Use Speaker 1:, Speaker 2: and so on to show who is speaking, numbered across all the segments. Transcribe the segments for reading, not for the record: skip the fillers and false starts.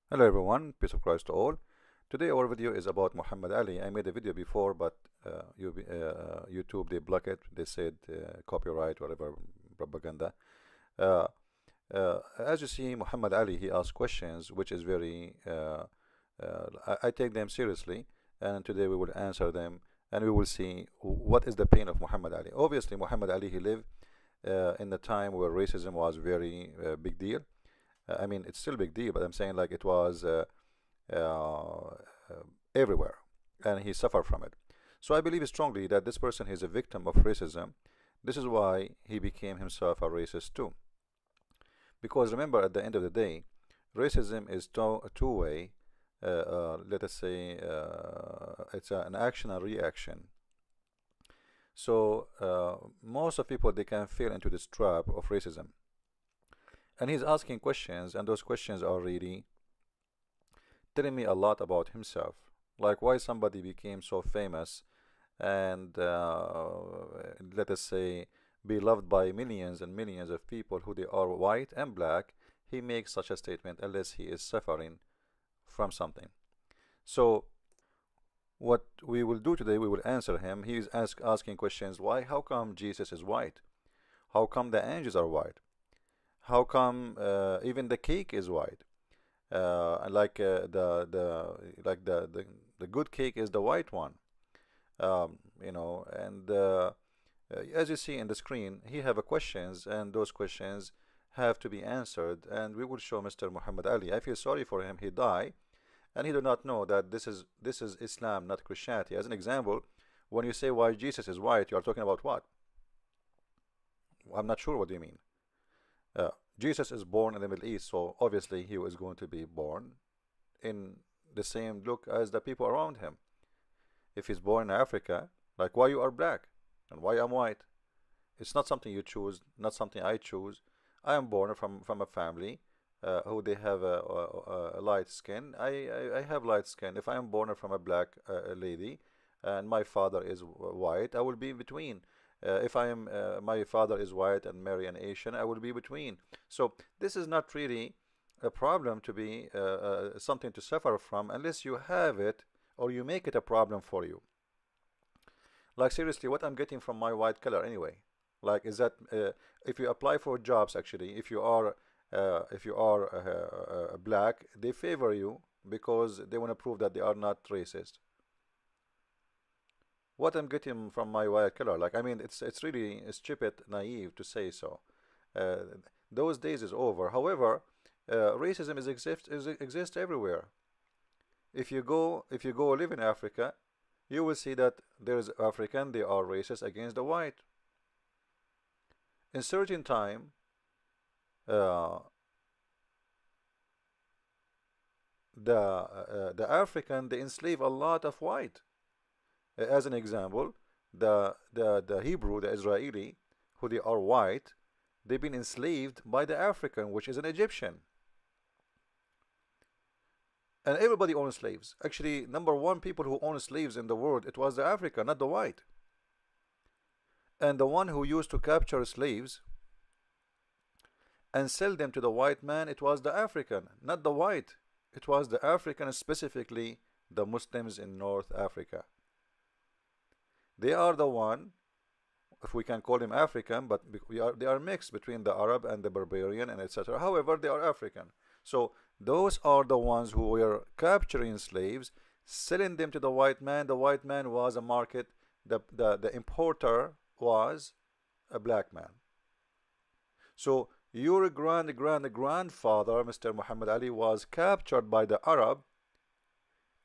Speaker 1: Hello everyone, peace of Christ to all. Today our video is about Muhammad Ali. I made a video before, but YouTube they block it. They said copyright, whatever propaganda. Uh, as you see, Muhammad Ali he asks questions, which is very. I take them seriously, and today we will answer them, and we will see what is the pain of Muhammad Ali. Obviously, Muhammad Ali he lived in the time where racism was very big deal. I mean, it's still a big deal, but I'm saying like it was uh, everywhere, and he suffered from it. So I believe strongly that this person is a victim of racism. This is why he became himself a racist too. Because remember, at the end of the day, racism is a two-way. Let us say it's an action and reaction. So most of people they can fall into this trap of racism, and he's asking questions, and those questions are really telling me a lot about himself, like why somebody became so famous and let us say be loved by millions and millions of people who they are white and black. He makes such a statement unless he is suffering from something. So what we will do today, we will answer him. He is asking questions. Why? How come Jesus is white? How come the angels are white? How come even the cake is white? Like the good cake is the white one. And as you see in the screen, he have a questions, and those questions have to be answered. And we will show Mr. Muhammad Ali. I feel sorry for him. He died, and he do not know that this is Islam, not Christianity. As an example, when you say why Jesus is white, you are talking about what? I'm not sure what do you mean. Uh, Jesus is born in the Middle East, so obviously he was going to be born in the same look as the people around him. If he's born in Africa, like why you are black and why I'm white? It's not something you choose, not something I choose. I am born from a family who they have a light skin. I have light skin. If I am born from a black lady and my father is white, I will be in between. If I am my father is white and marry an Asian, I will be between. So this is not really a problem to be something to suffer from unless you have it or you make it a problem for you. Like seriously, what I'm getting from my white color anyway? Like is that if you apply for jobs actually, if you are black, they favor you because they want to prove that they are not racist. What I'm getting from my white color, like I mean, it's really stupid, naive to say so. Uh, those days is over. However, racism exists everywhere. If you go live in Africa, you will see that there's African, they are racist against the white. In certain time, uh, the African they enslave a lot of white. As an example, the Hebrew, the Israeli, who they are white, they've been enslaved by the African, which is an Egyptian. And everybody owns slaves. Actually, number one people who own slaves in the world, it was the African, not the white. And the one who used to capture slaves and sell them to the white man, it was the African, not the white. It was the African, specifically the Muslims in North Africa. They are the one, if we can call them African, but they are mixed between the Arab and the barbarian and etc. However, they are African. So those are the ones who were capturing slaves, selling them to the white man. The white man was a market. The importer was a black man. So your grandfather, Mr. Muhammad Ali, was captured by the Arab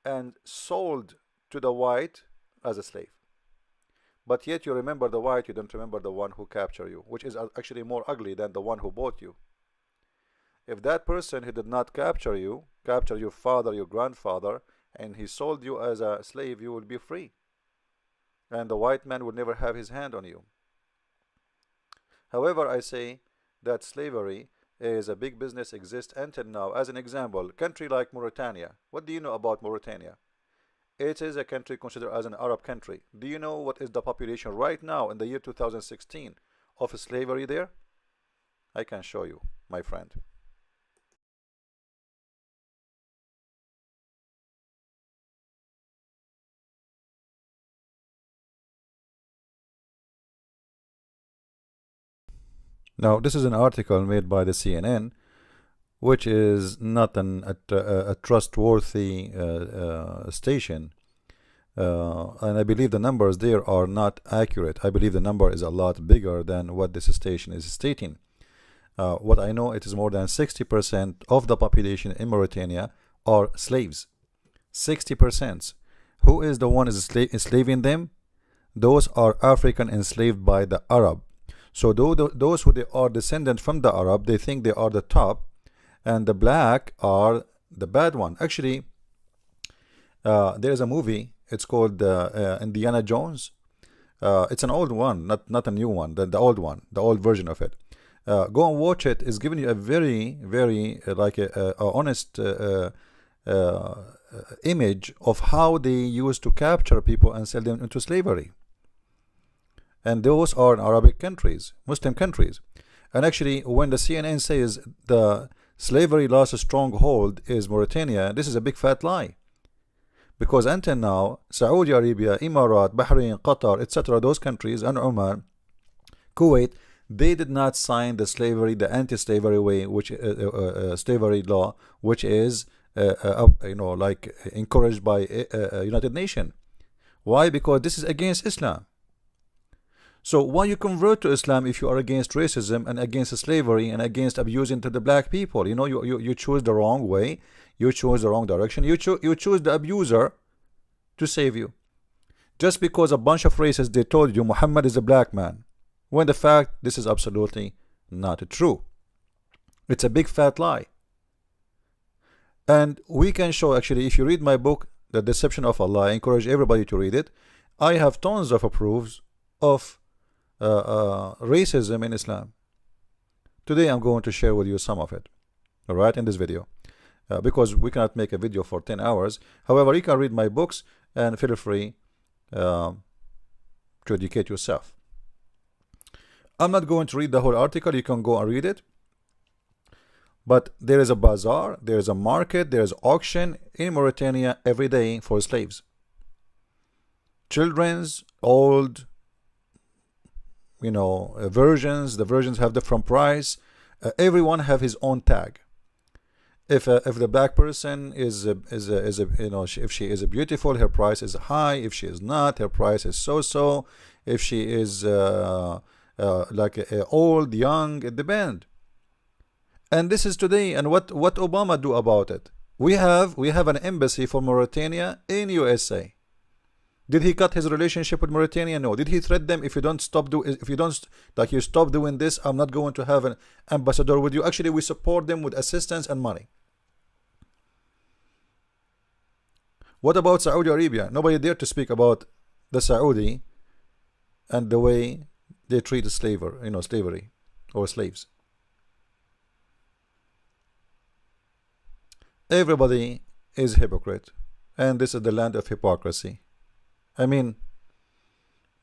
Speaker 1: and sold to the white as a slave. But yet you remember the white, you don't remember the one who captured you, which is actually more ugly than the one who bought you. If that person who did not capture you, captured your father, your grandfather, and he sold you as a slave, you will be free. And the white man will never have his hand on you. However, I say that slavery is a big business, exists until now. As an example, country like Mauritania. What do you know about Mauritania? It is a country considered as an Arab country. Do you know what is the population right now in the year 2016 of slavery there? I can show you, my friend. Now, this is an article made by the CNN, which is not a trustworthy station. And I believe the numbers there are not accurate. I believe the number is a lot bigger than what this station is stating. What I know, it is more than 60% of the population in Mauritania are slaves. 60%. Who is the one enslaving them? Those are African enslaved by the Arab. So those who they are descendant from the Arab, they think they are the top, and the black are the bad one. Actually, there is a movie. It's called Indiana Jones. It's an old one, not a new one. The old one, the old version of it. Go and watch it. It's giving you a very, very like a honest image of how they used to capture people and sell them into slavery. And those are in Arabic countries, Muslim countries. And actually, when the CNN says the slavery lost a stronghold is Mauritania, this is a big fat lie. Because until now, Saudi Arabia, Emirat, Bahrain, Qatar, etc., those countries, and Oman, Kuwait, they did not sign the slavery, the anti-slavery way, which slavery law, which is like encouraged by United Nations. Why? Because this is against Islam. So why you convert to Islam if you are against racism and against slavery and against abusing to the black people? You know, you choose the wrong way, you choose the wrong direction, you choose the abuser to save you. Just because a bunch of racists, they told you Muhammad is a black man, when the fact this is absolutely not true. It's a big fat lie. And we can show, actually, if you read my book, The Deception of Allah, I encourage everybody to read it. I have tons of proofs of racism in Islam. Today I'm going to share with you some of it, all right, in this video, because we cannot make a video for 10 hours. However, you can read my books and feel free to educate yourself. I'm not going to read the whole article. You can go and read it. But there is a bazaar, there is a market, there is auction in Mauritania every day for slaves. Children's, old, versions. The versions have different price. Everyone have his own tag. If the black person is if she is beautiful, her price is high. If she is not, her price is so. If she is old, young, it depends. And this is today. And what Obama do about it? We have an embassy for Mauritania in USA. Did he cut his relationship with Mauritania? No. Did he threaten them, if you don't stop doing this, I'm not going to have an ambassador with you? Actually, we support them with assistance and money. What about Saudi Arabia? Nobody dare to speak about the Saudi and the way they treat slavery or slaves. Everybody is hypocrite, and this is the land of hypocrisy. I mean,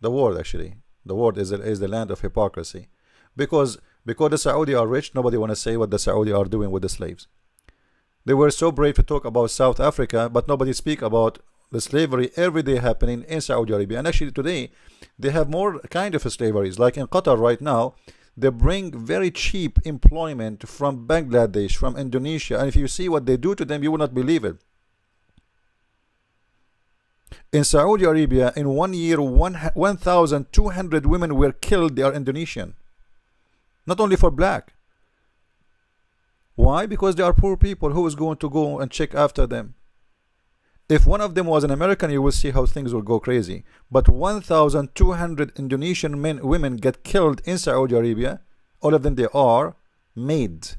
Speaker 1: the world, actually, the world is the land of hypocrisy, because the Saudi are rich. Nobody want to say what the Saudi are doing with the slaves. They were so brave to talk about South Africa, but nobody speak about the slavery every day happening in Saudi Arabia. And actually today they have more kind of slaveries, like in Qatar right now. They bring very cheap employment from Bangladesh, from Indonesia, and if you see what they do to them, you will not believe it. In Saudi Arabia, in 1 year, 1,200 women were killed. They are Indonesian. Not only for black. Why? Because they are poor people. Who is going to go and check after them? If one of them was an American, you will see how things will go crazy. But 1,200 Indonesian women get killed in Saudi Arabia. All of them, they are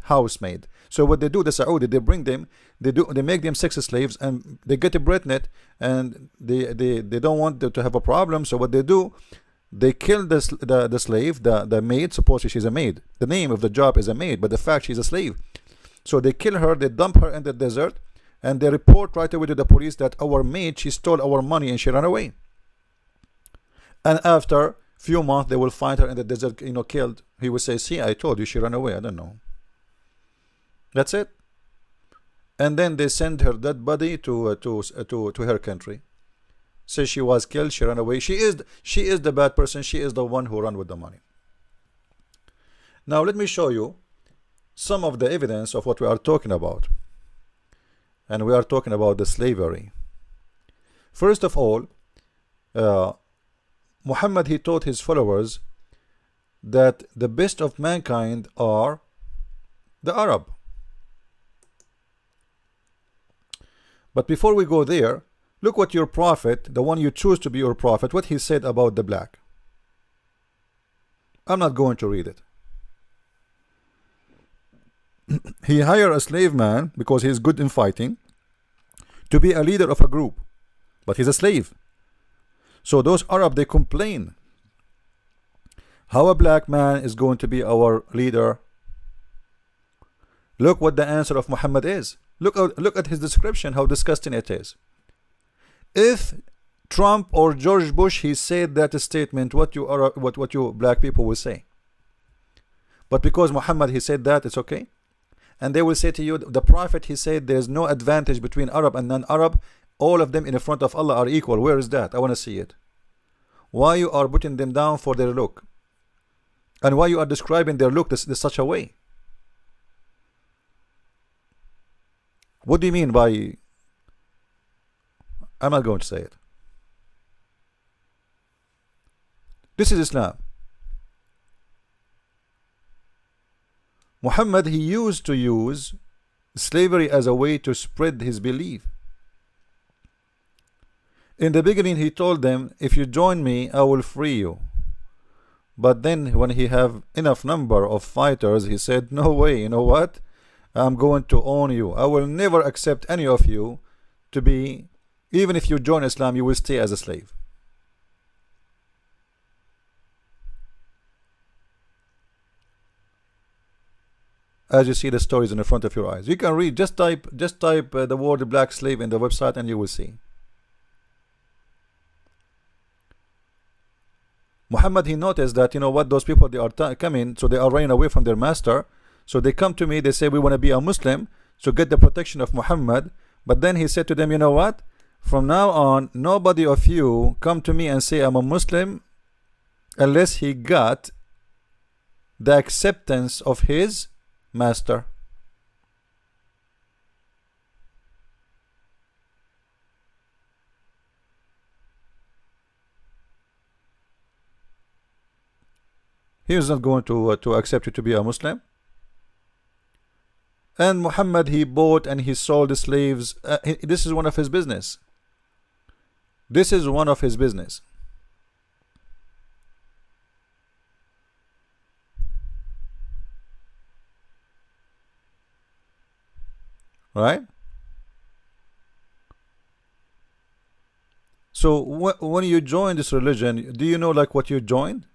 Speaker 1: housemaid. So what they do, the Saudi, they bring them, they make them sex slaves, and they get pregnant, and they don't want them to have a problem. So what they do, they kill the slave, the maid. Supposedly she's a maid. The name of the job is a maid, but the fact she's a slave. So they kill her, they dump her in the desert, and they report right away to the police that our maid, she stole our money and she ran away. And after few months, they will find her in the desert, killed. He will say, see, I told you she ran away. I don't know. That's it. And then they send her dead body to her country. Say she was killed, she ran away. She is the bad person. She is the one who ran with the money. Now let me show you some of the evidence of what we are talking about. And we are talking about the slavery. First of all, Muhammad, he taught his followers that the best of mankind are the Arab. But before we go there, look what your prophet, the one you choose to be your prophet, what he said about the black. I'm not going to read it. He hired a slave man because he's good in fighting to be a leader of a group, but he's a slave. So those Arab, they complain, how a black man is going to be our leader. Look what the answer of Muhammad is. Look at his description, how disgusting it is. If Trump or George Bush, he said that statement, what you black people will say. But because Muhammad, he said that, it's okay. And they will say to you, the prophet, he said there's no advantage between Arab and non-Arab. All of them in front of Allah are equal. Where is that? I want to see it. Why you are putting them down for their look? And why you are describing their look this such a way? What do you mean by... I'm not going to say it. This is Islam. Muhammad, he used to use slavery as a way to spread his belief. In the beginning, he told them, if you join me, I will free you. But then when he have enough number of fighters, he said, no way, you know what? I'm going to own you. I will never accept any of you to be, even if you join Islam, you will stay as a slave. As you see the stories in the front of your eyes, you can read. Just type the word black slave in the website, and you will see. Muhammad, he noticed that, you know what, those people, they are coming, so they are running away from their master. So they come to me, they say, we want to be a Muslim, so get the protection of Muhammad. But then he said to them, you know what, from now on, nobody of you come to me and say I'm a Muslim unless he got the acceptance of his master. He is not going to accept you to be a Muslim. And Muhammad, he bought and he sold the slaves. This is one of his business. This is one of his business. Right? So when you join this religion, do you know like what you joined?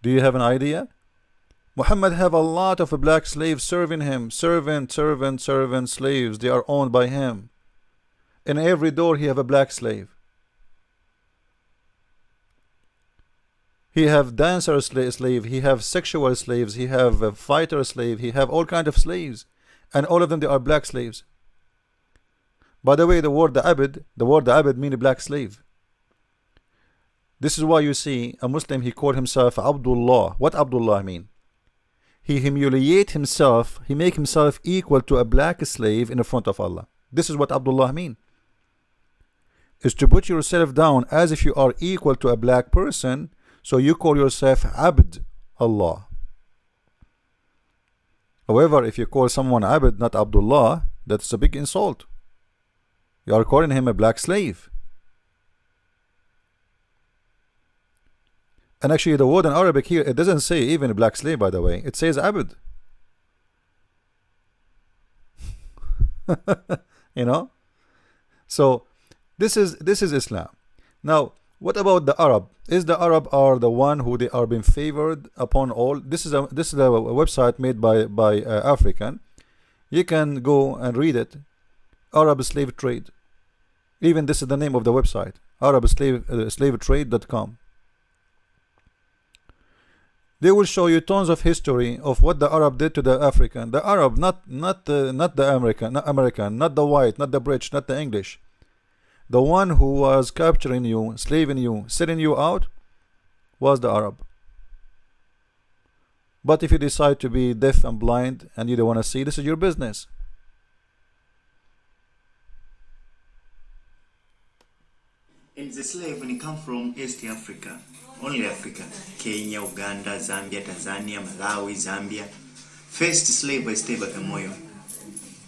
Speaker 1: Do you have an idea? Muhammad have a lot of black slaves serving him. Servant, slaves. They are owned by him. In every door he have a black slave. He have dancer slave. He have sexual slaves. He have a fighter slave. He have all kind of slaves. And all of them, they are black slaves. By the way, the word abid means black slave. This is why you see a Muslim, he called himself Abdullah. What Abdullah mean? He humiliate himself, he make himself equal to a black slave in the front of Allah. This is what Abdullah mean. Is to put yourself down as if you are equal to a black person, so you call yourself Abd Allah. However, if you call someone Abd, not Abdullah, that's a big insult. You are calling him a black slave. And actually the word in Arabic here, it doesn't say even a black slave, by the way. It says abd. You know? So this is Islam. Now, what about the Arab? Is the Arab are the one who they are being favored upon all? This is a website made by African. You can go and read it. Arab slave trade. Even this is the name of the website. Slavetrade.com. They will show you tons of history of what the Arab did to the African. The Arab, not the American, not the white, not the British, not the English. The one who was capturing you, slaving you, selling you out, was the Arab. But if you decide to be deaf and blind and you don't want to see, this is your business.
Speaker 2: And the slave, when he come from East Africa, only Africa, Kenya, Uganda, Zambia, Tanzania, Malawi, Zambia. First slave was stay Bagamoyo.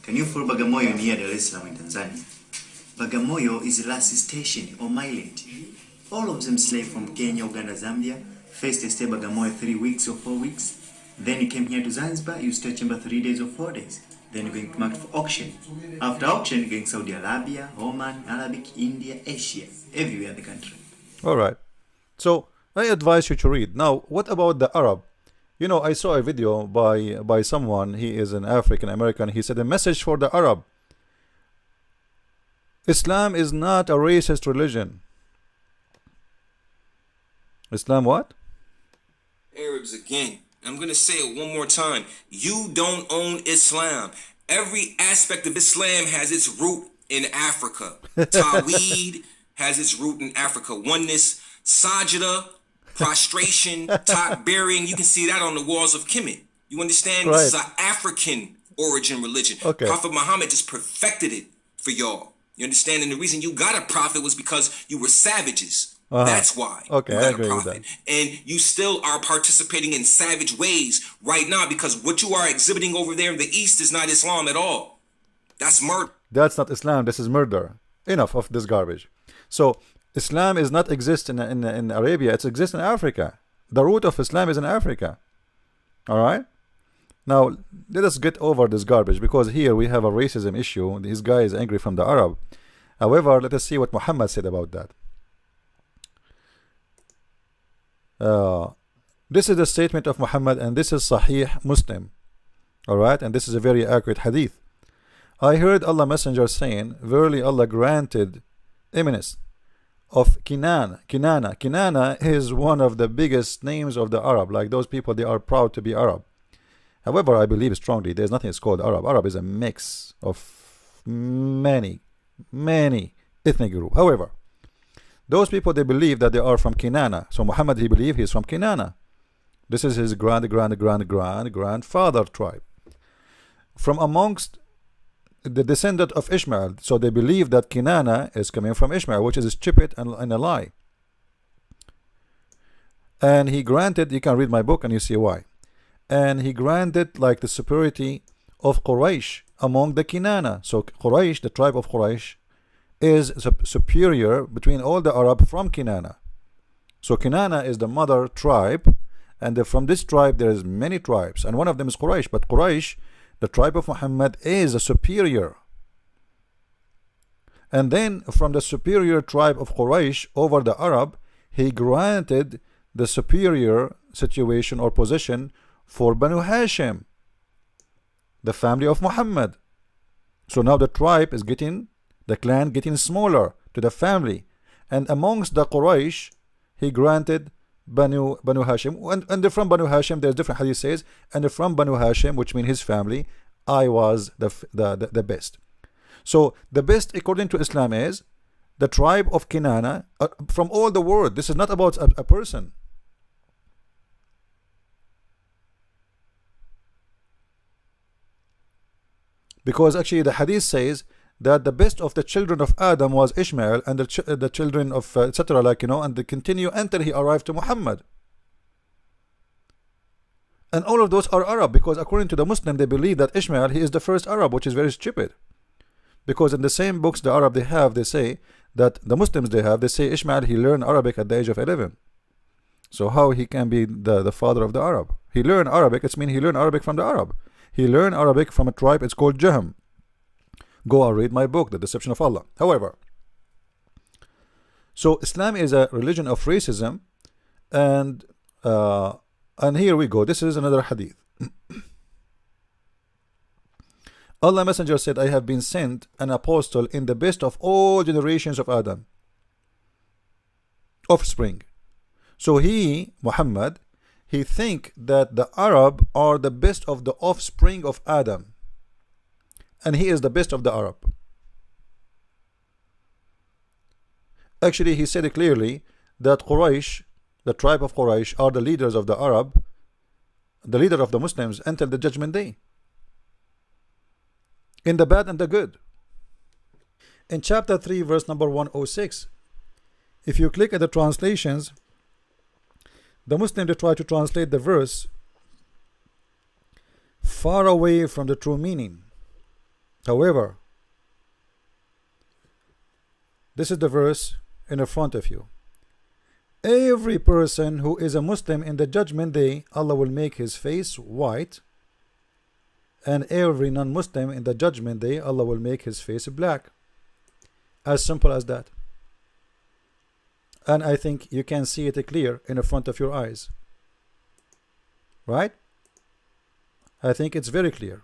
Speaker 2: Can you follow Bagamoyo near Dar es Salaam in Tanzania? Bagamoyo is the last station or island. All of them slave from Kenya, Uganda, Zambia. First they stay Bagamoyo 3 weeks or 4 weeks. Then you came here to Zanzibar, you stay chamber 3 days or 4 days. Then you're going to market for auction. After auction, you're going to Saudi Arabia, Oman, Arabic, India, Asia, everywhere in the country.
Speaker 1: All right. So I advise you to read. Now, what about the Arab? You know, I saw a video by someone. He is an African American. He said a message for the Arab. Islam is not a racist religion. Islam what?
Speaker 3: Arabs again. I'm going to say it one more time. You don't own Islam. Every aspect of Islam has its root in Africa. Tawheed has its root in Africa. Oneness, sajda, prostration, takbiring. You can see that on the walls of Kemet. You understand?
Speaker 1: Right.
Speaker 3: This is an African origin religion.
Speaker 1: Okay.
Speaker 3: Prophet Muhammad just perfected it for y'all. You understand? And the reason you got a prophet was because you were savages. That's why.
Speaker 1: Okay, I agree with that.
Speaker 3: And you still are participating in savage ways right now because what you are exhibiting over there in the East is not Islam at all. That's murder.
Speaker 1: That's not Islam. This is murder. Enough of this garbage. So Islam is not exist in Arabia. It exists in Africa. The root of Islam is in Africa. All right. Now let us get over this garbage because here we have a racism issue. This guy is angry from the Arab. However, let us see what Muhammad said about that. This is the statement of Muhammad, and this is Sahih Muslim. Alright, and this is a very accurate hadith. I heard Allah Messenger saying, verily Allah granted eminence of Kinana. Kinana is one of the biggest names of the Arab. Like those people, they are proud to be Arab. However, I believe strongly there's nothing that's called Arab. Arab is a mix of many ethnic groups. However, those people, they believe that they are from Kinana. So Muhammad, he believed he's from Kinana. This is his grandfather tribe. From amongst the descendant of Ishmael. So they believe that Kinana is coming from Ishmael, which is stupid and a lie. And he granted, you can read my book and you see why. And he granted like the superiority of Quraysh among the Kinana. So Quraysh, the tribe of Quraysh, is superior between all the Arab from Kinana. So Kinana is the mother tribe, and from this tribe there is many tribes, and one of them is Quraysh. But Quraysh, the tribe of Muhammad, is a superior. And then from the superior tribe of Quraysh over the Arab, he granted the superior situation or position for Banu Hashim, the family of Muhammad. So now the tribe is getting, the clan getting smaller to the family, and amongst the Quraysh he granted Banu Hashim, and from Banu Hashim there's different hadith says, and from Banu Hashim, which means his family, I was the best. So the best according to Islam is the tribe of Kinana from all the world. This is not about a person. Because actually the hadith says that the best of the children of Adam was Ishmael, and the children of etc., like, you know, and they continue until he arrived to Muhammad. And all of those are Arab, because according to the Muslim they believe that Ishmael, he is the first Arab, which is very stupid. Because in the same books the Arab they say that the Muslims they say Ishmael, he learned Arabic at the age of 11. So how he can be the father of the Arab? He learned Arabic, it means he learned Arabic from the Arab. He learned Arabic from a tribe, it's called Jahm. Go and read my book, The Deception of Allah. However, so Islam is a religion of racism, and here we go. This is another hadith. Allah Messenger said, I have been sent an apostle in the best of all generations of Adam, offspring. So he, Muhammad, he think that the Arab are the best of the offspring of Adam, and he is the best of the Arab. Actually, he said clearly that Quraysh, the tribe of Quraysh, are the leaders of the Arab, the leader of the Muslims until the judgment day, in the bad and the good. In chapter 3 verse number 106, if you click at the translations, the Muslims, they try to translate the verse far away from the true meaning. However, this is the verse in the front of you. Every person who is a Muslim in the judgment day, Allah will make his face white, and every non-Muslim in the judgment day, Allah will make his face black. As simple as that. And I think you can see it clear in the front of your eyes, right? I think it's very clear.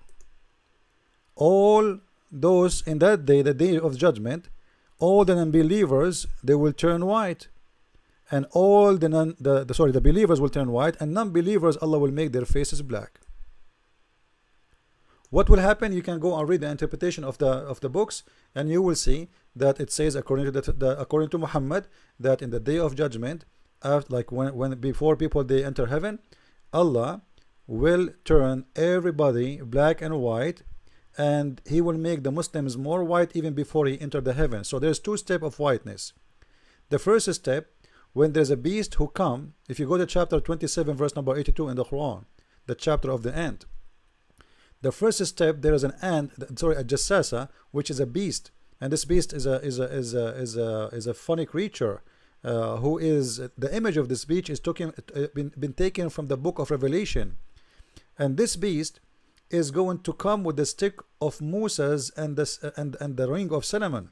Speaker 1: All those in that day, the day of judgment, all the non-believers, they will turn white, and all the believers will turn white, and non-believers, Allah will make their faces black. What will happen? You can go and read the interpretation of the books, and you will see that it says, according to Muhammad, that in the day of judgment, like when before people they enter heaven, Allah will turn everybody black and white, and He will make the Muslims more white even before He entered the heaven. So there's two steps of whiteness. The first step, when there's a beast who come, if you go to chapter 27 verse number 82 in the Quran, the chapter of the ant, the first step, there is an ant, sorry, a jassasa, which is a beast, and this beast is a funny creature, who is the image of this beast is been taken from the book of Revelation, and this beast is going to come with the stick of Moses and the ring of Solomon,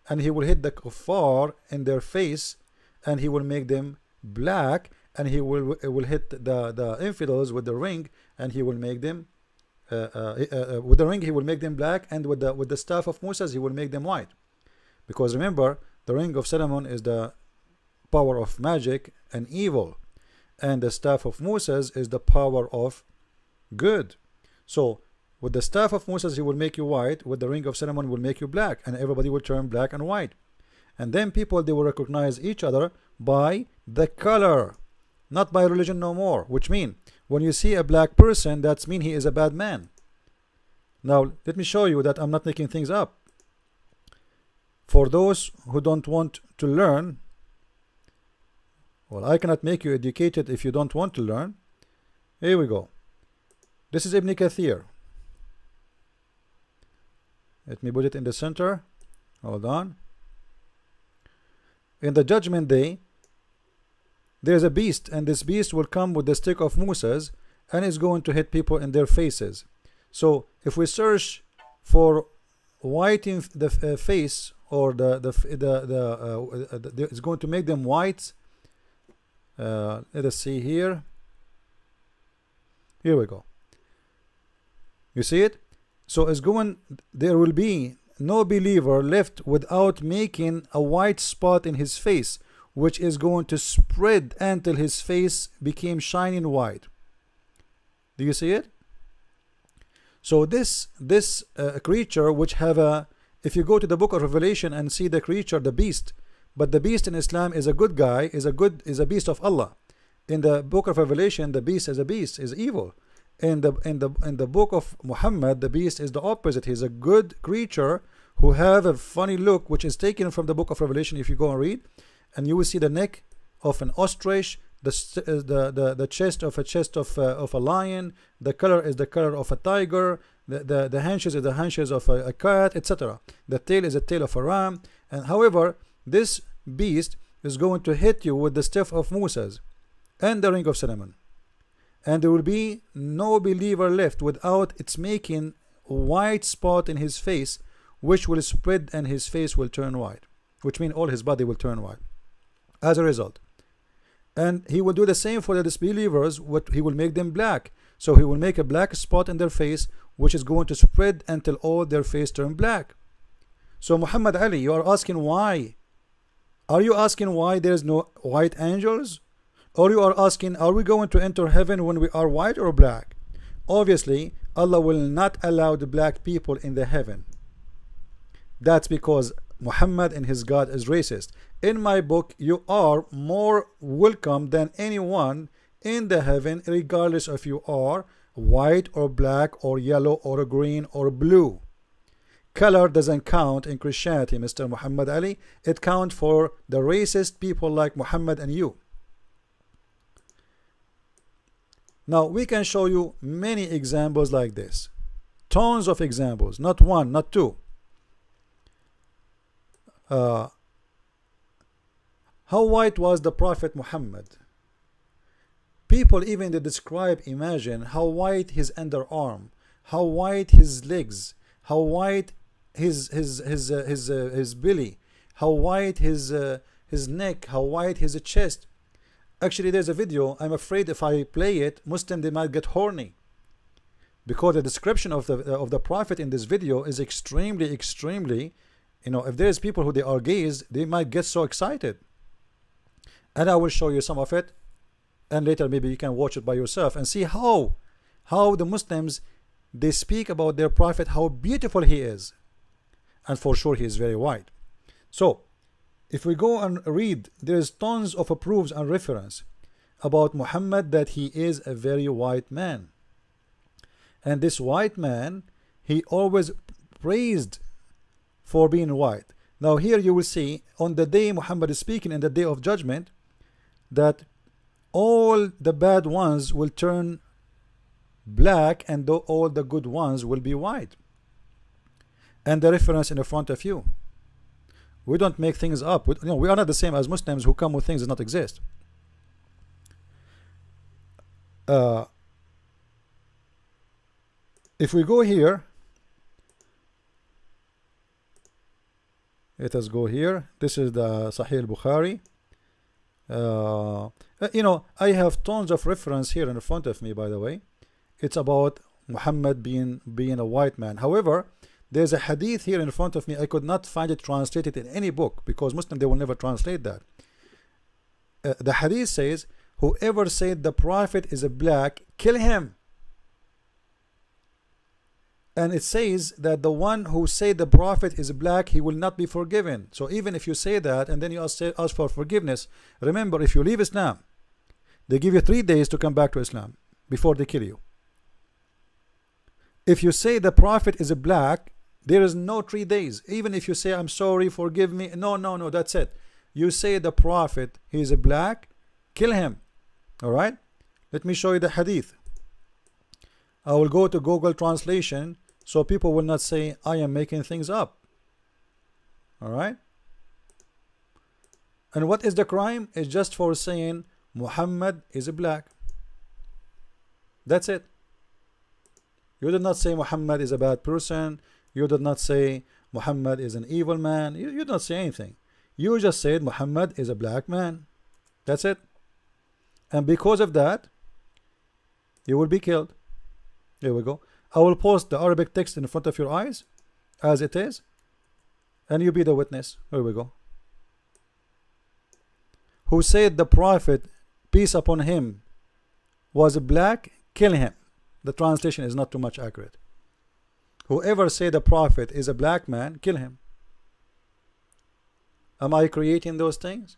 Speaker 1: and he will hit the kuffar in their face, and he will make them black, and he will hit the infidels with the ring, and he will make them with the ring he will make them black, and with the staff of Moses he will make them white. Because remember, the ring of Solomon is the power of magic and evil, and the staff of Moses is the power of good. So with the staff of Moses he will make you white, with the ring of Solomon will make you black, and everybody will turn black and white. And then people, they will recognize each other by the color, not by religion no more, which mean when you see a black person, that's mean he is a bad man. Now let me show you that I'm not making things up. For those who don't want to learn, well, I cannot make you educated if you don't want to learn. Here we go. This is Ibn Kathir. Let me put it in the center. Hold on. In the judgment day, there's a beast, and this beast will come with the stick of Moses, and is going to hit people in their faces. So if we search for whiting the face, or it's going to make them white. Let us see here. Here we go. You see it? So it's going, there will be no believer left without making a white spot in his face, which is going to spread until his face became shining white. Do you see it? So this creature, which have a, if you go to the book of Revelation and see the creature, the beast, but the beast in Islam is a good guy, is a beast of Allah. In the book of Revelation, the beast is evil. In the book of Muhammad, the beast is the opposite. He's a good creature who have a funny look, which is taken from the book of Revelation. If you go and read, and you will see the neck of an ostrich, the chest of a lion, the color is the color of a tiger, the haunches is the haunches of a cat, etc. The tail is the tail of a ram. And however, this beast is going to hit you with the staff of Moses and the ring of Solomon, and there will be no believer left without its making a white spot in his face, which will spread and his face will turn white, which means all his body will turn white as a result. And he will do the same for the disbelievers. What he will make them black, so he will make a black spot in their face, which is going to spread until all their face turn black. So Muhammad Ali, you are asking why? Are you asking why there is no white angels? Or you are asking, are we going to enter heaven when we are white or black? Obviously, Allah will not allow the black people in the heaven. That's because Muhammad and his God is racist. In my book, you are more welcome than anyone
Speaker 4: in the heaven, regardless if you are white or black or yellow or green or blue. Color doesn't count in Christianity, Mr. Muhammad Ali. It counts for the racist people like Muhammad and you. Now we can show you many examples like this. Tons of examples, not one, not two. How white was the Prophet Muhammad? People even they describe, imagine how white his underarm, how white his legs, how white his belly, how white his neck, how white his chest. Actually, there's a video. I'm afraid if I play it, Muslim they might get horny, because the description of the Prophet in this video is extremely, you know, if there's people who they are gays, they might get so excited. And I will show you some of it, and later maybe you can watch it by yourself and see how the Muslims they speak about their Prophet, how beautiful he is, and for sure he is very white. So if we go and read, there's tons of proofs and reference about Muhammad that he is a very white man, and this white man he always praised for being white. Now here you will see on the day Muhammad is speaking in the day of judgment that all the bad ones will turn black and all the good ones will be white. And the reference in the front of you. We don't make things up. We are not the same as Muslims who come with things that not exist. If we go here, let us go here. This is the Sahih al-Bukhari. You know, I have tons of reference here in front of me, by the way. It's about Muhammad being a white man. However, there's a hadith here in front of me. I could not find it translated in any book, because Muslim they will never translate that. The hadith says, whoever said the Prophet is a black, kill him. And it says that the one who said the Prophet is black, he will not be forgiven. So even if you say that and then you ask for forgiveness, remember, if you leave Islam, they give you 3 days to come back to Islam before they kill you. If you say the Prophet is a black, there is no 3 days. Even if you say I'm sorry, forgive me, no, that's it. You say the Prophet he is a black, kill him. All right, let me show you the hadith. I will go to Google translation so people will not say I am making things up. All right, and what is the crime? It's just for saying Muhammad is a black. That's it. You did not say Muhammad is a bad person. You did not say Muhammad is an evil man. You did not say anything. You just said Muhammad is a black man. That's it. And because of that, you will be killed. Here we go. I will post the Arabic text in front of your eyes as it is, and you be the witness. Here we go. Who said the Prophet, peace upon him, was black, kill him. The translation is not too much accurate. Whoever said the Prophet is a black man, kill him. Am I creating those things?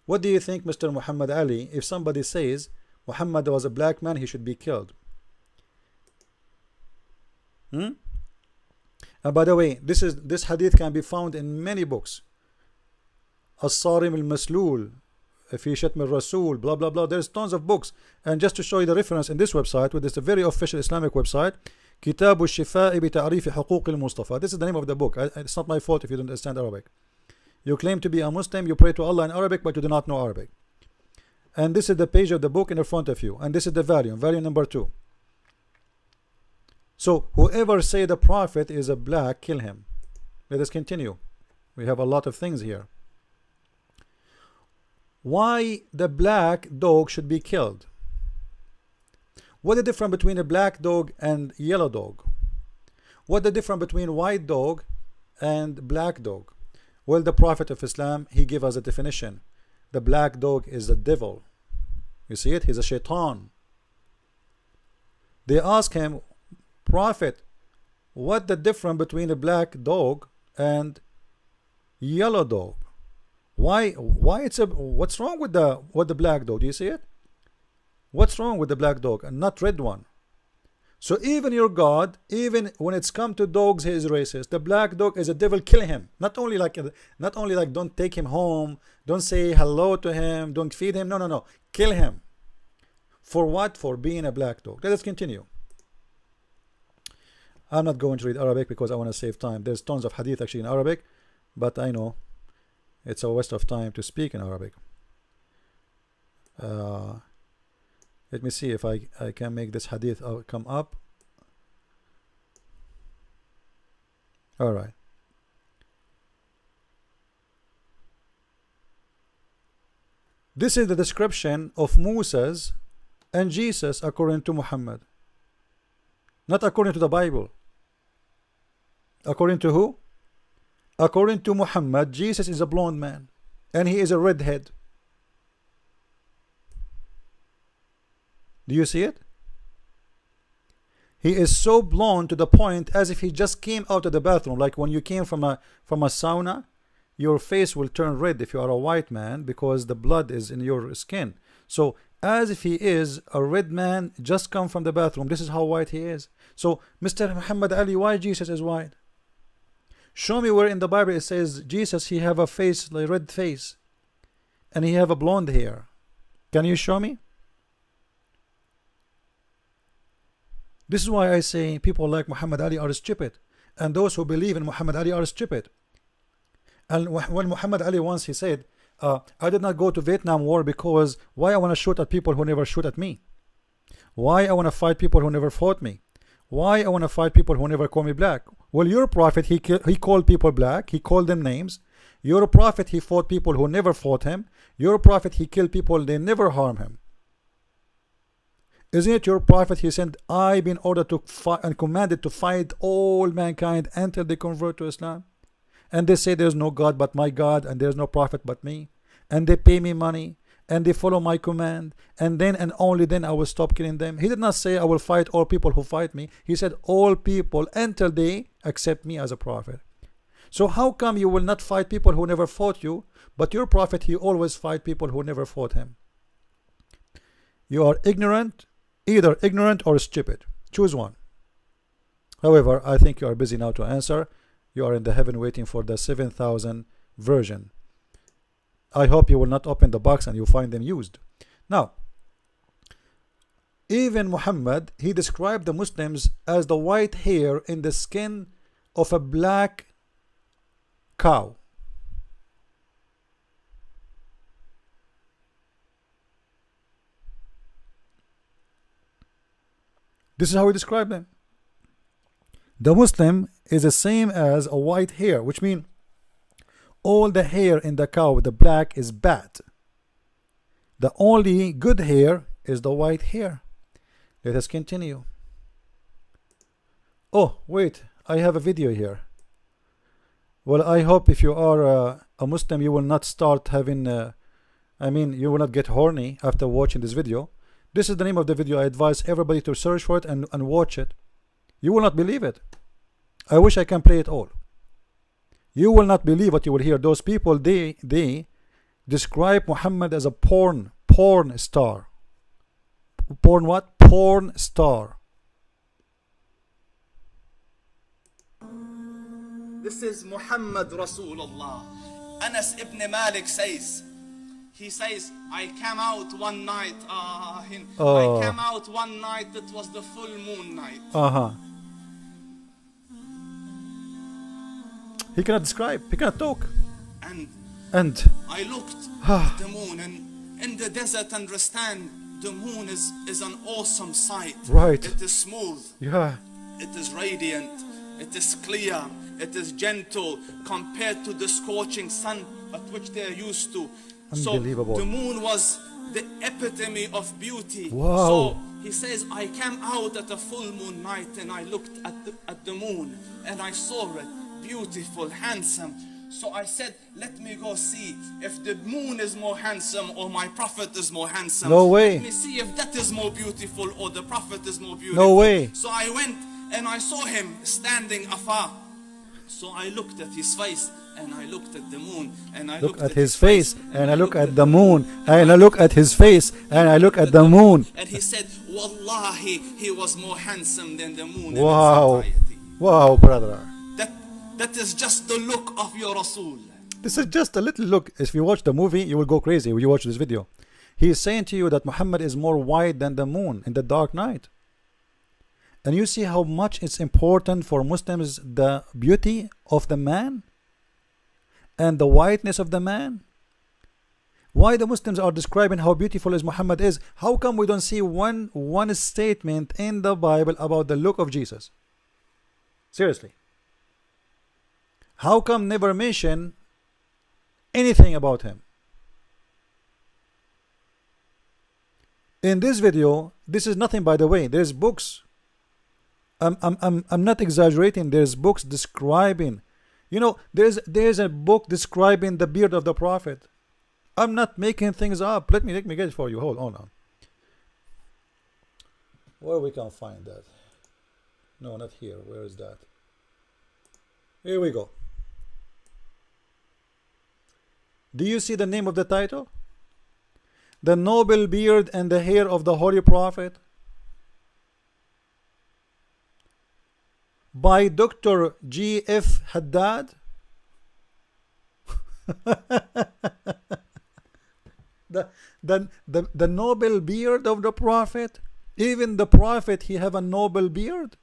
Speaker 4: What do you think, Mr. Muhammad Ali, if somebody says Muhammad was a black man, he should be killed? And by the way, this hadith can be found in many books. As-Sarim al-Maslul, Fi Shatm al-Rasul, blah blah blah. There's tons of books. And just to show you the reference in this website, which is a very official Islamic website, Kitab al-Shifa bi Ta'rif Huquq al-Mustafa. This is the name of the book. It's not my fault if you don't understand Arabic. You claim to be a Muslim, you pray to Allah in Arabic, but you do not know Arabic. And this is the page of the book in the front of you, and this is the volume number 2. So whoever say the Prophet is a black, kill him. Let us continue. We have a lot of things here. Why the black dog should be killed? What is the difference between a black dog and yellow dog? What the difference between white dog and black dog? Well, the Prophet of Islam, he gave us a definition. The black dog is the devil. You see it? He's a shaitan. They ask him, Prophet, what the difference between a black dog and yellow dog? Why it's a, what's wrong with the black dog? Do you see it? What's wrong with the black dog and not red one? So even your God, even when it's come to dogs, he is racist. The black dog is a devil. Kill him. Not only like don't take him home, don't say hello to him, don't feed him. No. Kill him. For what? For being a black dog. Let us continue. I'm not going to read Arabic because I want to save time. There's tons of hadith actually in Arabic, but I know it's a waste of time to speak in Arabic. Let me see if I can make this hadith come up. All right. This is the description of Moses and Jesus according to Muhammad. Not according to the Bible. According to who? According to Muhammad, Jesus is a blonde man and he is a redhead. Do you see it? He is so blonde to the point as if he just came out of the bathroom. Like when you came from a sauna, your face will turn red if you are a white man because the blood is in your skin. So as if he is a red man just come from the bathroom. This is how white he is. So Mr. Muhammad Ali, why Jesus is white? Show me where in the Bible it says Jesus he have a face, like red face, and he have a blonde hair. Can you show me? This is why I say people like Muhammad Ali are stupid, and those who believe in Muhammad Ali are stupid. And when Muhammad Ali once he said, I did not go to Vietnam War because why I want to shoot at people who never shoot at me? Why I want to fight people who never fought me? Why I want to fight people who never call me black? Well, your prophet, he called people black. He called them names. Your prophet, he fought people who never fought him. Your prophet, he killed people, they never harm him. Isn't it your prophet, he said, I been ordered to fight and commanded to fight all mankind until they convert to Islam? And they say there's no God but my God, and there's no prophet but me. And they pay me money, and they follow my command, and then and only then I will stop killing them. He did not say I will fight all people who fight me. He said all people until they accept me as a prophet. So how come you will not fight people who never fought you, but your prophet, he always fight people who never fought him? You are ignorant, either ignorant or stupid. Choose one. However, I think you are busy now to answer. You are in the heaven waiting for the 7,000 version. I hope you will not open the box and you find them used. Now, even Muhammad, he described the Muslims as the white hair in the skin of a black cow. This is how he described them. The Muslim is the same as a white hair, which means all the hair in the cow with the black is bad. The only good hair is the white hair. Let us continue. Oh, wait, I have a video here. Well, I hope if you are a Muslim, you will not start having, you will not get horny after watching this video. This is the name of the video. I advise everybody to search for it and watch it. You will not believe it. I wish I can play it all. You will not believe what you will hear. Those people, they describe Muhammad as a porn star. Porn what? Porn star.
Speaker 5: This is Muhammad Rasulullah. Anas ibn Malik says, he says, I came out one night, I came out one night, it was the full moon night.
Speaker 4: He cannot describe, he cannot talk.
Speaker 5: And I looked at the moon, and in the desert, understand, the moon is an awesome sight.
Speaker 4: Right.
Speaker 5: It is smooth.
Speaker 4: Yeah.
Speaker 5: It is radiant. It is clear. It is gentle compared to the scorching sun at which they are used to.
Speaker 4: Unbelievable.
Speaker 5: So the moon was the epitome of beauty.
Speaker 4: Wow.
Speaker 5: So he says, I came out at a full moon night and I looked at the moon and I saw it beautiful, handsome. So I said, let me go see if the moon is more handsome or my prophet is more handsome.
Speaker 4: No way.
Speaker 5: Let me see if that is more beautiful or the prophet is more beautiful.
Speaker 4: No way.
Speaker 5: So I went and I saw him standing afar. So I looked at his face and I looked at the moon, and I
Speaker 4: Look
Speaker 5: looked
Speaker 4: at his face, and I look at the moon,
Speaker 5: and
Speaker 4: and I look at his face, and I look at the moon.
Speaker 5: And he said, Wallahi, he was more handsome than the moon. in
Speaker 4: Wow.
Speaker 5: its entirety."
Speaker 4: Wow, brother.
Speaker 5: That is just the look of your Rasul.
Speaker 4: This is just a little look. If you watch the movie, you will go crazy when you watch this video. He is saying to you that Muhammad is more white than the moon in the dark night. And you see how much it's important for Muslims, the beauty of the man and the whiteness of the man. Why the Muslims are describing how beautiful is Muhammad is. How come we don't see one statement in the Bible about the look of Jesus? Seriously. How come never mention anything about him? In this video, this is nothing, by the way. There's books. I'm not exaggerating. There's books describing, you know, there's a book describing the beard of the Prophet. I'm not making things up. Let me get it for you. Hold on. Where we can find that? No, not here. Where is that? Here we go. Do you see the name of the title? The noble beard and the hair of the Holy Prophet, by Dr. G.F. Haddad. the noble beard of the Prophet. Even the Prophet, he have a noble beard.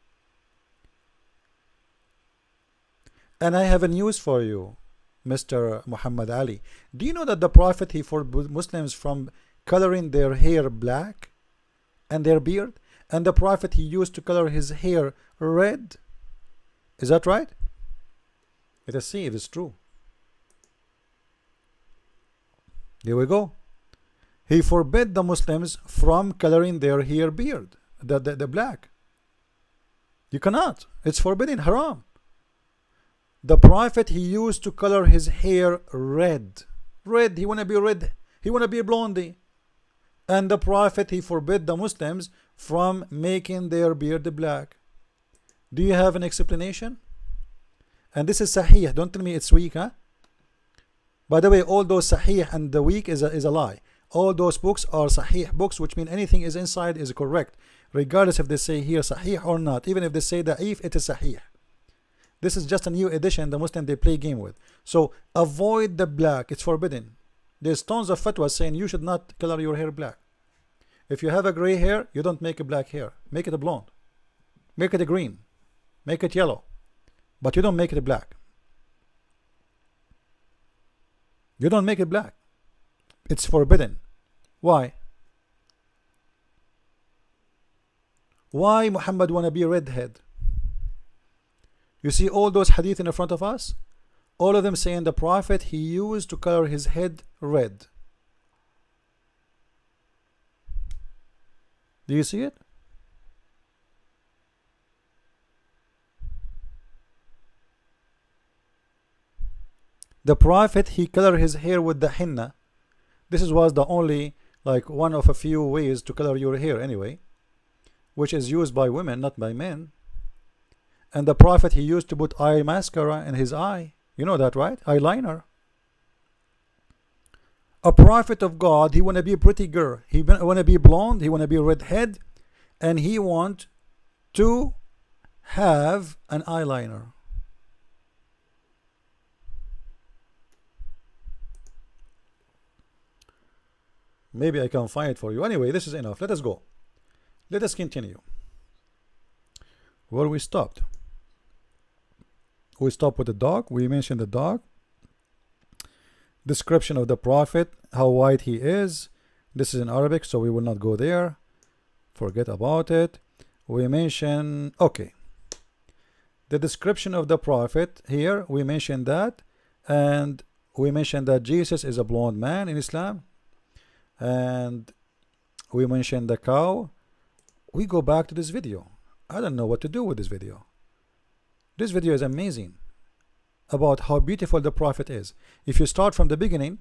Speaker 4: And I have a news for you, Mr. Muhammad Ali. Do you know that the Prophet, he forbade Muslims from coloring their hair black and their beard? And the Prophet, he used to color his hair red. Is that right? Let us see if it's true. Here we go. He forbade the Muslims from coloring their hair beard, the black. You cannot. It's forbidden, haram. The Prophet, he used to color his hair red. Red, he wanna be red. He wanna be blondie. And the Prophet, he forbid the Muslims from making their beard black. Do you have an explanation? And this is Sahih. Don't tell me it's weak, huh? By the way, all those Sahih and the weak is a lie. All those books are Sahih books, which mean anything is inside is correct, regardless if they say here Sahih or not. Even if they say Da'if, it is Sahih. This is just a new edition the Muslim they play game with. So avoid the black. It's forbidden. There's tons of fatwas saying you should not color your hair black. If you have a gray hair, you don't make a black hair. Make it a blonde. Make it a green. Make it yellow. But you don't make it black. You don't make it black. It's forbidden. Why? Why Muhammad wanna be redhead? You see all those hadith in front of us? All of them saying the Prophet, he used to color his head red. Do you see it? The Prophet, he colored his hair with the henna. This was the only, like, one of a few ways to color your hair anyway, which is used by women, not by men. And the Prophet, he used to put eye mascara in his eye. You know that, right? Eyeliner. A prophet of God, he want to be a pretty girl. He want to be blonde. He want to be redhead. And he want to have an eyeliner. Maybe I can find it for you. Anyway, this is enough. Let us go. Let us continue. Where we stopped. We stopped with the dog. We mentioned the dog. Description of the Prophet, how white he is. This is in Arabic, so we will not go there. Forget about it. We mention, okay, the description of the Prophet here, we mentioned that. And we mentioned that Jesus is a blonde man in Islam. And we mentioned the cow. We go back to this video. I don't know what to do with this video. This video is amazing about how beautiful the Prophet is. If you start from the beginning,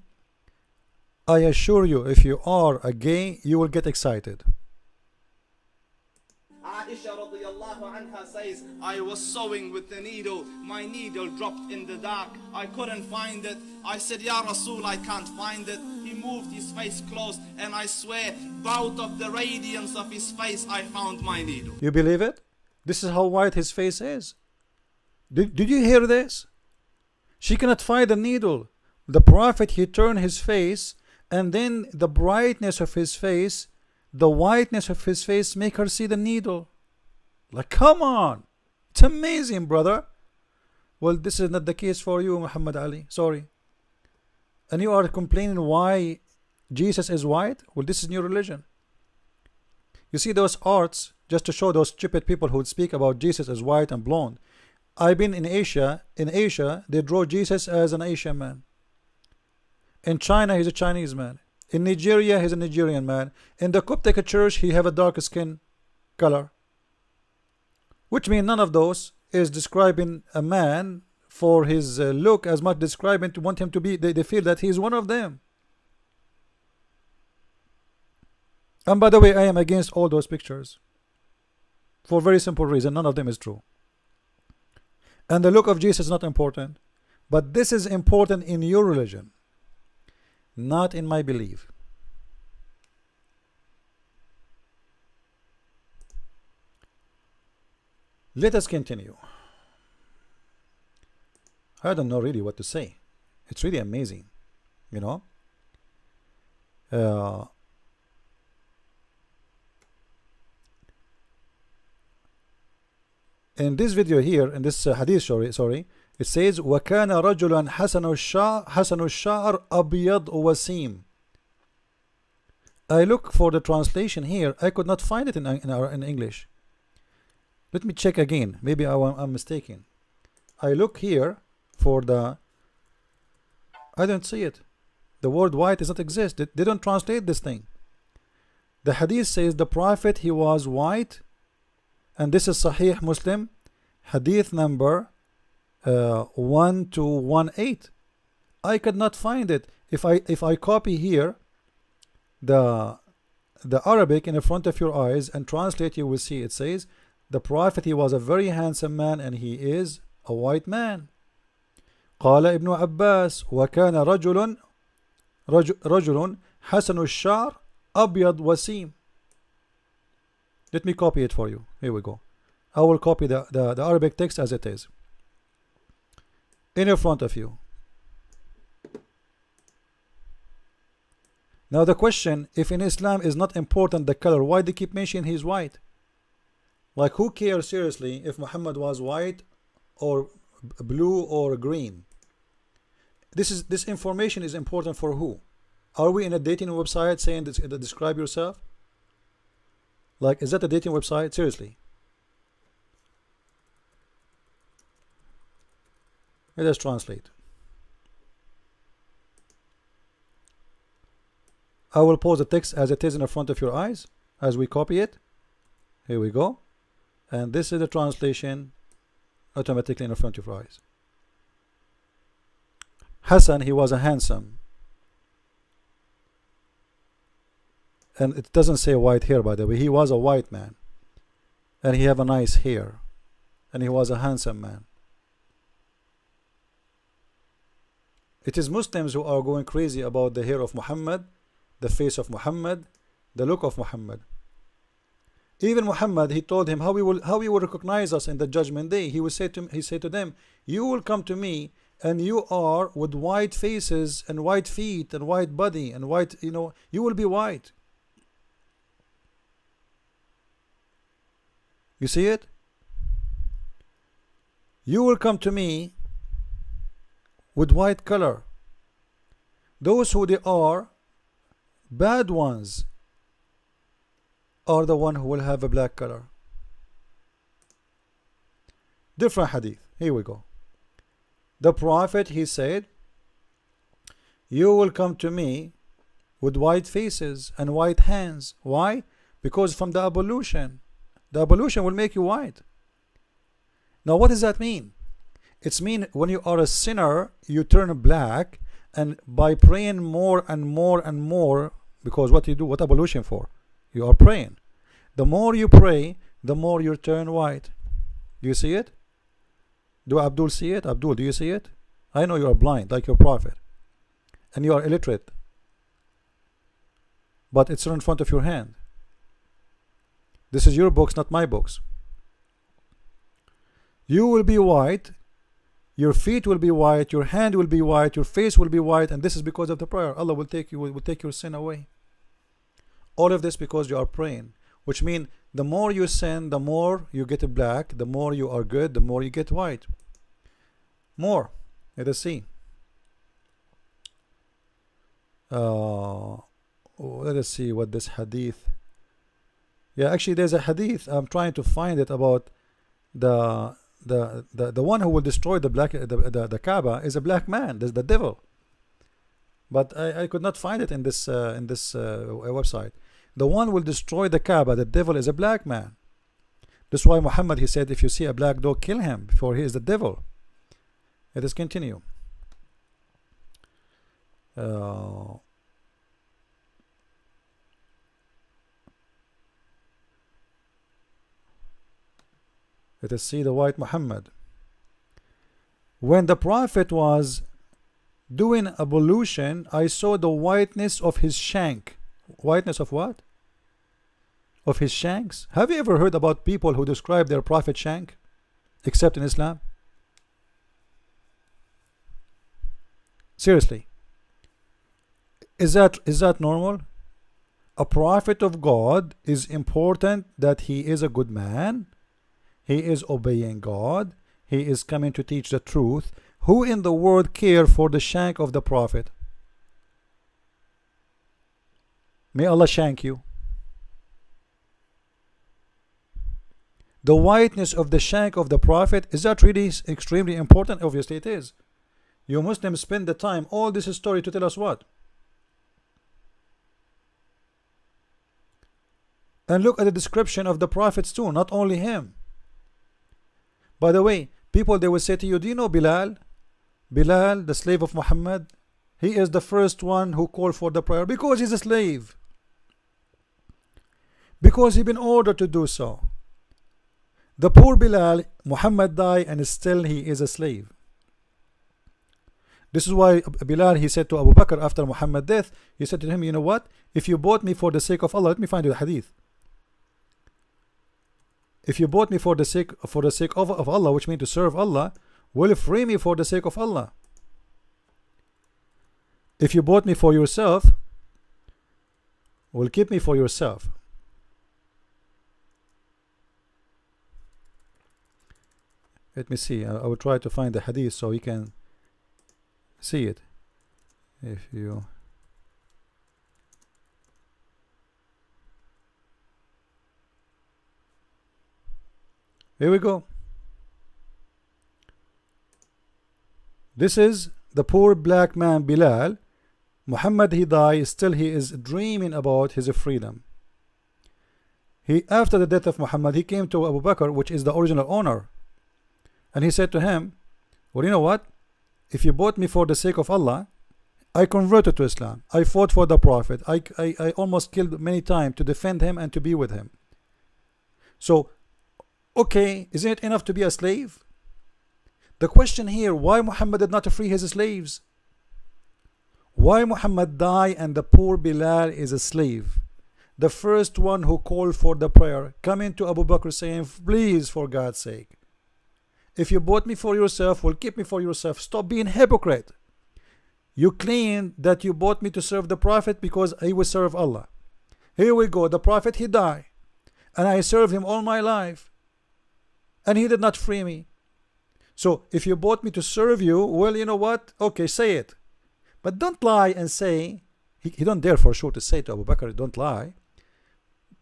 Speaker 4: I assure you, if you are a gay, you will get excited.
Speaker 6: I
Speaker 5: Aisha radiallahu anha says, I was sewing with the needle. My needle dropped in the dark. I couldn't find it. I said, Ya Rasul, I can't find it. He moved his face close, and I swear, out of the radiance of his face, I found my needle.
Speaker 4: You believe it? This is how white his face is. Did you hear this? She cannot find the needle. The Prophet, he turned his face, and then the brightness of his face, the whiteness of his face, make her see the needle. Like, come on. It's amazing, brother. Well, this is not the case for you, Muhammad Ali. Sorry. And you are complaining why Jesus is white? Well, this is new religion. You see those arts, just to show those stupid people who would speak about Jesus as white and blonde. I've been in Asia. In Asia, they draw Jesus as an Asian man. In China, he's a Chinese man. In Nigeria, he's a Nigerian man. In the Coptic church, he have a dark skin color. Which means none of those is describing a man for his look as much describing to want him to be, they feel that he's one of them. And by the way, I am against all those pictures. For a very simple reason, none of them is true. And the look of Jesus is not important. But this is important in your religion, not in my belief. Let us continue. I don't know really what to say. It's really amazing, you know. In this video here, in this hadith, sorry, it says وَكَانَ رَجُلًا حَسَنُ الشَّعْرِ أَبْيَضْ وَسِيمٌ. I look for the translation here. I could not find it in English. Let me check again. Maybe I'm mistaken. I look here for the... I don't see it. The word white does not exist. They don't translate this thing. The hadith says the Prophet, he was white. And this is Sahih Muslim, hadith number 1218. I could not find it. If I copy here the Arabic in front of your eyes and translate, you will see it says the Prophet, he was a very handsome man and he is a white man. قال ابن عباس وكان رجل حسن الشعر أبيض وسيم. Let me copy it for you. Here we go. I will copy the Arabic text as it is in front of you. Now the question, if in Islam is not important the color, why they keep mentioning he's white? Like, who cares seriously if Muhammad was white or blue or green? This information is important for who? Are we in a dating website saying this, describe yourself? Like, is that a dating website? Seriously. Let us translate. I will pause the text as it is in front of your eyes as we copy it. Here we go. And this is the translation automatically in front of your eyes. Hassan, he was a handsome. And it doesn't say white hair, by the way. He was a white man. And he have a nice hair. And he was a handsome man. It is Muslims who are going crazy about the hair of Muhammad, the face of Muhammad, the look of Muhammad. Even Muhammad, he told him how he will recognize us in the judgment day. He said to them, you will come to me and you are with white faces and white feet and white body and white, you will be white. You see it? You will come to me with white color. Those who they are bad ones are the one who will have a black color. Different hadith. Here we go. The Prophet, he said, you will come to me with white faces and white hands. Why? Because from the ablution will make you white. Now what does that mean? It's mean when you are a sinner, you turn black, and by praying more and more and more, because what you do, what ablution for? You are praying. The more you pray, the more you turn white. Do you see it? Do Abdul see it? Abdul, do you see it? I know you are blind like your prophet, and you are illiterate, but it's in front of your hand. This is your books, not my books. You will be white, your feet will be white, your hand will be white, your face will be white, and this is because of the prayer. Allah will take your sin away. All of this because you are praying, which means the more you sin, the more you get black, the more you are good, the more you get white. More. Let us see. Let us see what this hadith. Yeah, actually there's a hadith. I'm trying to find it about the one who will destroy the Kaaba is a black man. There's the devil. But I could not find it in this website. The one will destroy the Kaaba, the devil, is a black man. That's why Muhammad, he said, if you see a black dog, kill him, for he is the devil. Let us continue. Let us see the white Muhammad. When the Prophet was doing ablution, I saw the whiteness of his shank. Whiteness of what? Of his shanks. Have you ever heard about people who describe their Prophet shank, except in Islam? Seriously, is that normal? A prophet of God is important that he is a good man, he is obeying God, he is coming to teach the truth. Who in the world care for the shank of the prophet? May Allah shank you. The whiteness of the shank of the prophet, is that really extremely important? Obviously it is. You Muslims spend the time, all this story, to tell us what? And look at the description of the prophets too, not only him. By the way, people, they will say to you, do you know Bilal? Bilal, the slave of Muhammad, he is the first one who called for the prayer because he's a slave. Because he's been ordered to do so. The poor Bilal, Muhammad died and still he is a slave. This is why Bilal, he said to Abu Bakr after Muhammad's death, he said to him, you know what? If you bought me for the sake of Allah, let me find you the hadith. If you bought me for the sake of Allah, which means to serve Allah, will free me for the sake of Allah. If you bought me for yourself, will keep me for yourself. Let me see. I will try to find the hadith so you can see it. If you here we go. This is the poor black man Bilal. Muhammad, he died, still he is dreaming about his freedom. He, after the death of Muhammad, he came to Abu Bakr, which is the original owner, and he said to him, well, you know what? If you bought me for the sake of Allah, I converted to Islam. I fought for the Prophet. I almost killed many times to defend him and to be with him. So, okay, isn't it enough to be a slave? The question here, why Muhammad did not free his slaves? Why Muhammad died and the poor Bilal is a slave? The first one who called for the prayer, coming to Abu Bakr saying, please, for God's sake, if you bought me for yourself, well, keep me for yourself. Stop being hypocrite. You claim that you bought me to serve the Prophet because I will serve Allah. Here we go. The Prophet, he died, and I served him all my life, and he did not free me. So if you bought me to serve you, well, you know what? Okay, say it. But don't lie and say, he don't dare for sure to say to Abu Bakr, don't lie.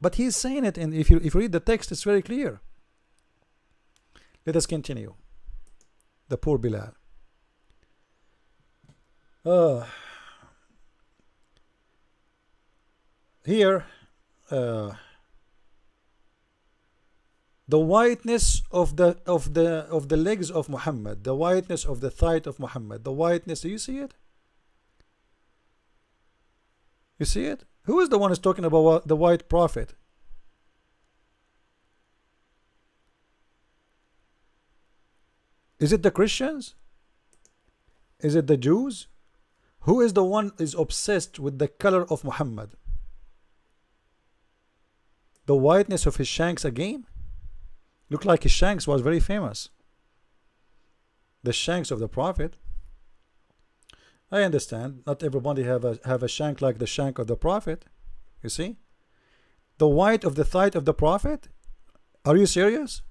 Speaker 4: But he's saying it, and if you read the text, it's very clear. Let us continue. The poor Bilal. Here, the whiteness of the legs of Muhammad, the whiteness of the thigh of Muhammad, the whiteness. Do you see it? You see it? Who is the one who's talking about the white prophet? Is it the Christians? Is it the Jews? Who is the one is obsessed with the color of Muhammad? The whiteness of his shanks again? Looked like his shanks was very famous. The shanks of the Prophet. I understand not everybody have a shank like the shank of the Prophet. You see? The white of the thigh of the Prophet? Are you serious?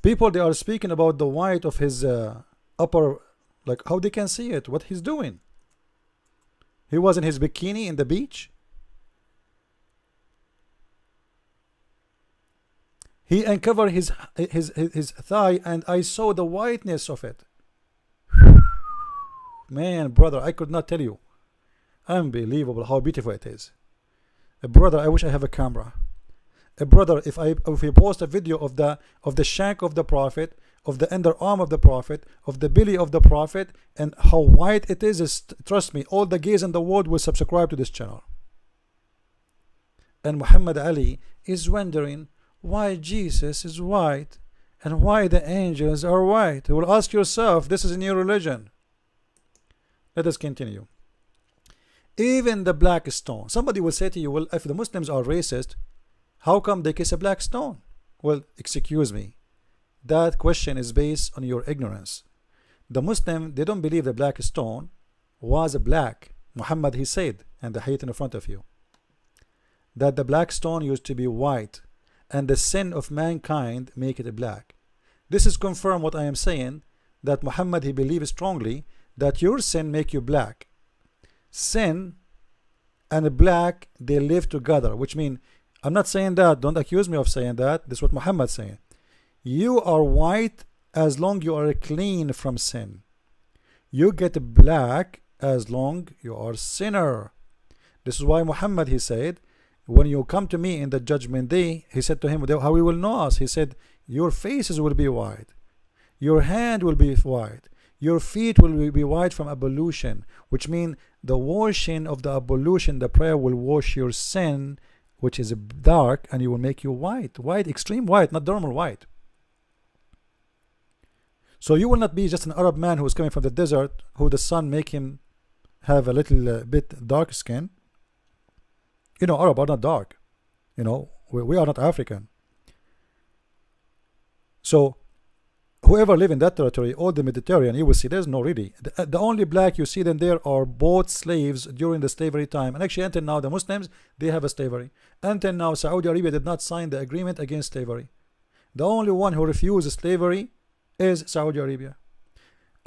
Speaker 4: People, they are speaking about the white of his upper, like how they can see it, what he's doing. He was in his bikini in the beach. He uncovered his thigh and I saw the whiteness of it. Man, brother, I could not tell you. Unbelievable how beautiful it is. Brother, I wish I have a camera. Brother, if you post a video of the shank of the Prophet, of the underarm of the Prophet, of the belly of the Prophet, and how white it is trust me, all the gays in the world will subscribe to this channel. And Muhammad Ali is wondering why Jesus is white and why the angels are white. You will ask yourself, this is a new religion. Let us continue. Even the black stone. Somebody will say to you, well, if the Muslims are racist, how come they kiss a black stone? Well, excuse me. That question is based on your ignorance. The Muslim, they don't believe the black stone was black. Muhammad, he said, and the hadith in front of you, that the black stone used to be white, and the sin of mankind make it black. This is confirm what I am saying, that Muhammad, he believes strongly that your sin make you black. Sin and black, they live together, which means, I'm not saying that, don't accuse me of saying that, this is what Muhammad is saying. You are white as long you are clean from sin. You get black as long you are sinner. This is why Muhammad, he said, when you come to me in the judgment day, he said to him, how we will know us? He said, your faces will be white, your hand will be white, your feet will be white from ablution, which means the washing of the ablution, the prayer will wash your sin, which is dark, and it will make you white. White, extreme white, not normal white. So you will not be just an Arab man who is coming from the desert, who the sun make him have a little bit dark skin. You know, Arab are not dark. You know, we are not African. So whoever live in that territory, all the Mediterranean, you will see there's no really. The only black you see them there are both slaves during the slavery time. And actually until now the Muslims, they have a slavery. Until now Saudi Arabia did not sign the agreement against slavery. The only one who refused slavery is Saudi Arabia.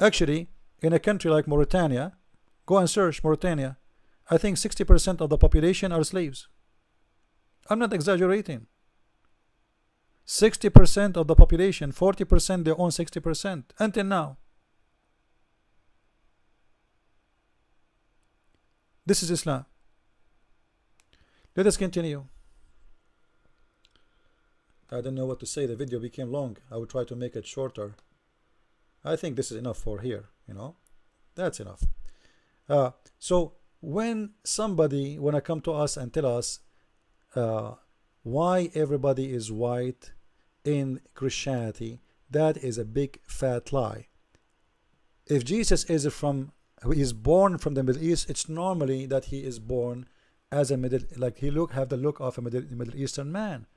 Speaker 4: Actually, in a country like Mauritania, go and search Mauritania, I think 60% of the population are slaves. I'm not exaggerating. 60% of the population, 40% they own 60% until now. This is Islam. Let us continue. I don't know what to say. The video became long. I will try to make it shorter. I think this is enough for here, you know. That's enough. So when somebody wanna come to us and tell us why everybody is white in Christianity, that is a big fat lie. If Jesus is born from the Middle East, it's normally that he is born as a have the look of a Middle Eastern man.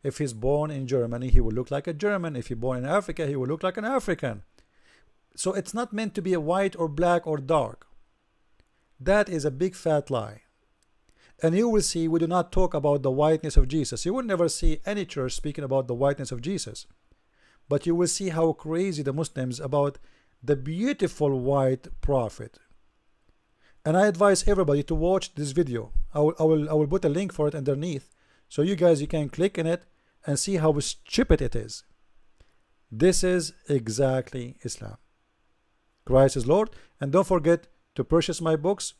Speaker 4: If he's born in Germany, he will look like a German. If he's born in Africa, he will look like an African. So it's not meant to be a white or black or dark. That is a big fat lie. And you will see we do not talk about the whiteness of Jesus. You will never see any church speaking about the whiteness of Jesus. But you will see how crazy the Muslims about the beautiful white prophet. And I advise everybody to watch this video. I will put a link for it underneath. So you guys, you can click in it and see how stupid it is. This is exactly Islam. Christ is Lord. And don't forget to purchase my books,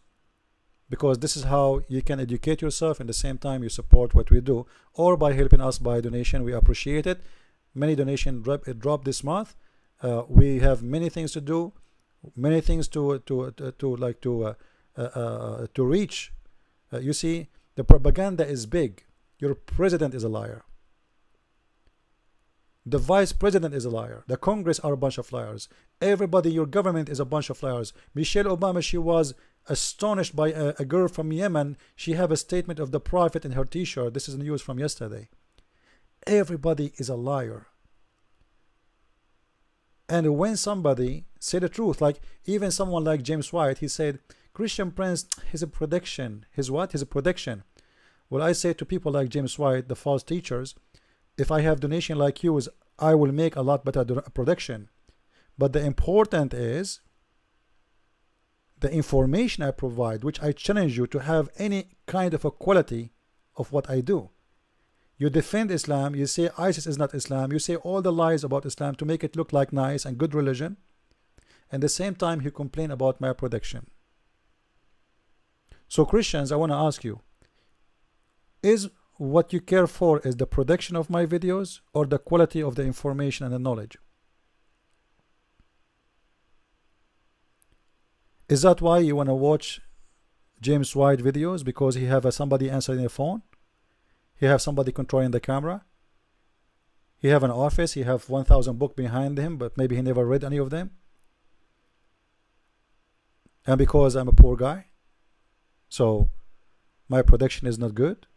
Speaker 4: because this is how you can educate yourself and at the same time you support what we do, or by helping us by donation. We appreciate it. Many donations dropped this month. We have many things to do, many things to reach. You see, the propaganda is big. Your president is a liar. The vice president is a liar. The Congress are a bunch of liars. Everybody, your government is a bunch of liars. Michelle Obama, she was astonished by a girl from Yemen. She have a statement of the prophet in her t-shirt. This is news from yesterday. Everybody is a liar. And when somebody say the truth, like even someone like James White, he said, Christian Prince, he's a prediction. His what? He's a prediction. Well, I say to people like James White, the false teachers, if I have donation like you, I will make a lot better prediction. But the important is the information I provide, which I challenge you to have any kind of a quality of what I do. You defend Islam, you say ISIS is not Islam, you say all the lies about Islam to make it look like nice and good religion, and at the same time you complain about my prediction. So Christians, I want to ask you, is what you care for is the production of my videos or the quality of the information and the knowledge? Is that why you want to watch James White videos? Because he have somebody answering the phone? He have somebody controlling the camera? He have an office, he have 1,000 books behind him, but maybe he never read any of them? And because I'm a poor guy, so my production is not good?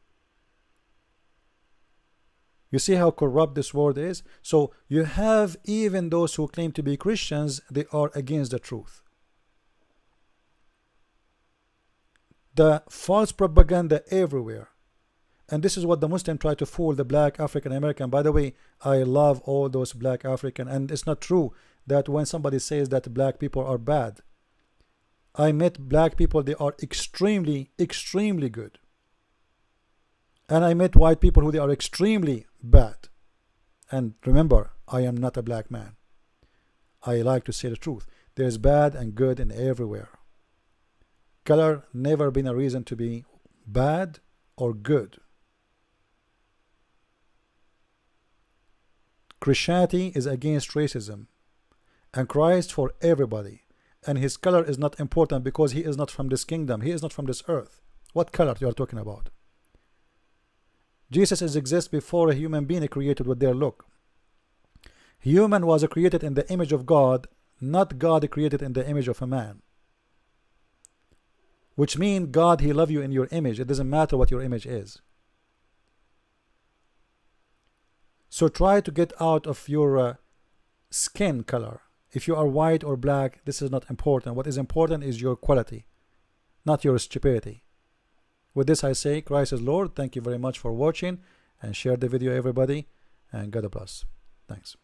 Speaker 4: You see how corrupt this world is? So you have even those who claim to be Christians, they are against the truth. The false propaganda everywhere. And this is what the Muslim try to fool the black African American. By the way, I love all those black African, and it's not true that when somebody says that black people are bad. I met black people, they are extremely, extremely good. And I met white people who they are extremely bad. And remember, I am not a black man. I like to say the truth. There's bad and good in everywhere. Color never been a reason to be bad or good. Christianity is against racism, and Christ for everybody, and his color is not important because he is not from this kingdom, he is not from this earth. What color you are talking about? Jesus exists before a human being created with their look. Human was created in the image of God, not God created in the image of a man. Which means God, he loves you in your image. It doesn't matter what your image is. So try to get out of your skin color. If you are white or black, this is not important. What is important is your quality, not your stupidity. With this I say, Christ is Lord. Thank you very much for watching, and share the video everybody, and God bless. Thanks.